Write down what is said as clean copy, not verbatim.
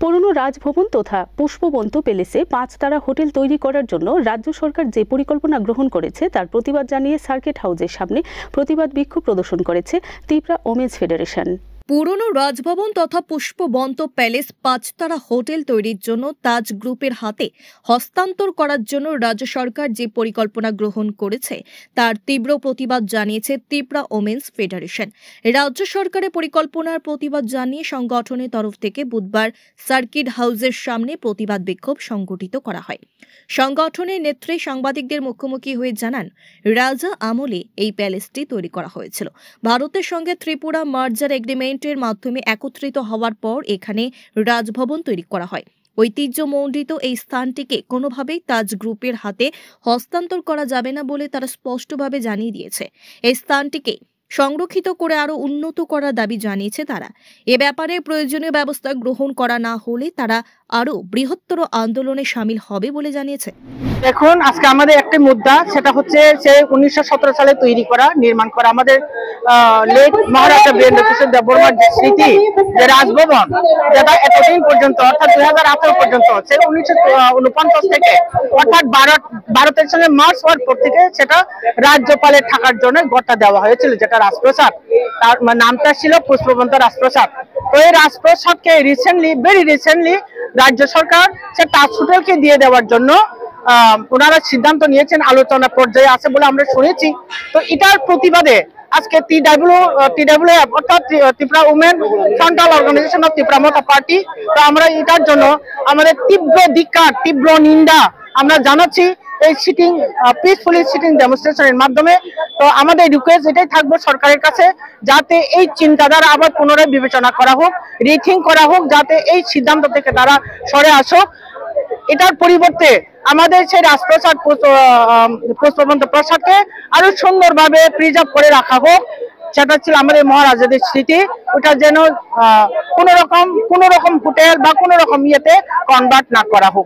পুরনো রাজভবন তথা পুষ্পবন্ত প্যালেসে 5 তারা হোটেল তৈরি করার জন্য রাজ্য সরকার যে পরিকল্পনা গ্রহণ করেছে তার প্রতিবাদ জানিয়ে সার্কিট হাউসের সামনে প্রতিবাদ বিক্ষোভ প্রদর্শন করেছে ত্রিপুরা ওমেন্স ফেডারেশন। পুরনো রাজভবন তথা পুষ্পবন্ত প্যালেস 5 তারা হোটেল তৈরির জন্য তাজ গ্রুপের হাতে হস্তান্তর করার জন্য রাজ্য সরকার যে পরিকল্পনা গ্রহণ করেছে তার তীব্র প্রতিবাদ জানিয়েছে ত্রিপুরা ওমেন্স ফেডারেশন। রাজ্য সরকারের পরিকল্পনার প্রতিবাদ জানিয়ে সংগঠনের তরফ থেকে বুধবার সার্কিট হাউসের সামনে প্রতিবাদ বিক্ষোভ সংগঠিত করা হয়। সংগঠনের নেত্রী সাংবাদিকদের মুখোমুখি হয়ে জানান, রাজা আমলে এই প্যালেসটি তৈরি করা হয়েছিল। ভারতের সঙ্গে ত্রিপুরা মার্জার এগ্রিমেন্ট এর মাধ্যমে একত্রিত হওয়ার পর এখানে রাজভবন তৈরি করা হয়। ঐতিহ্যমণ্ডিত এই স্থানটিকে কোনোভাবেই তাজ গ্রুপের হাতে হস্তান্তর করা যাবে না বলে তারা স্পষ্টভাবে জানিয়ে দিয়েছে। এই স্থানটিকে সংরক্ষিত করে আরো উন্নত করার দাবি জানিয়েছে তারা। এ ব্যাপারে প্রয়োজনীয় ব্যবস্থা গ্রহণ করা না হলে তারা আরো বৃহত্তর আন্দোলনে শামিল হবে বলে জানিয়েছে। এখন আজকে আমাদের একটা মুদ্রা, সেটা হচ্ছে সে 1917 সালে তৈরি করা নির্মাণ করা আমাদের লেট মহারাজা বীরেন্দ্র কিশোর দেববর্মার যে স্মৃতি, যে রাজভবন, যেটা এতদিন পর্যন্ত অর্থাৎ 2018 পর্যন্ত, সে 1949 থেকে অর্থাৎ ভারতের সঙ্গে মার্চ হওয়ার পর থেকে সেটা রাজ্যপালের থাকার জন্য গড়টা দেওয়া হয়েছিল, যেটা রাজপ্রাসাদ। তার নামটা ছিল পুষ্পবন্ত রাজপ্রাসাদ। তো এই রাজপ্রাসাদকে ভেরি রিসেন্টলি রাজ্য সরকার সে তাজ হোটেলকে দিয়ে দেওয়ার জন্য ওনারা সিদ্ধান্ত নিয়েছেন, আলোচনা পর্যায়ে আছে বলে আমরা শুনেছি। তো এটার প্রতিবাদে আজকে TWF অর্থাৎ Tripura women frontal organisation of Tripura Motha party, তো আমরা এটার জন্য আমাদের তীব্র ধিক্কার, তীব্র নিন্দা আমরা জানাচ্ছি এই পিসফুলি সিটিং ডেমনস্ট্রেশনের মাধ্যমে। তো আমাদের রিকোয়েস্ট এটাই থাকবে সরকারের কাছে, যাতে এই চিন্তাধারা আবার পুনরায় বিবেচনা করা হোক, রিথিঙ্ক করা হোক, যাতে এই সিদ্ধান্ত থেকে তারা সরে আসুক। এটার পরিবর্তে আমাদের সেই রাজপ্রাসাদ পুষ্পবন্ত প্রাসাদকে আরো সুন্দরভাবে প্রিজার্ভ করে রাখা হোক, সেটা ছিল আমাদের মহারাজাদের স্মৃতি। ওটা যেন কোন রকম হোটেল বা কোন রকম ইয়েতে কনভার্ট না করা হোক।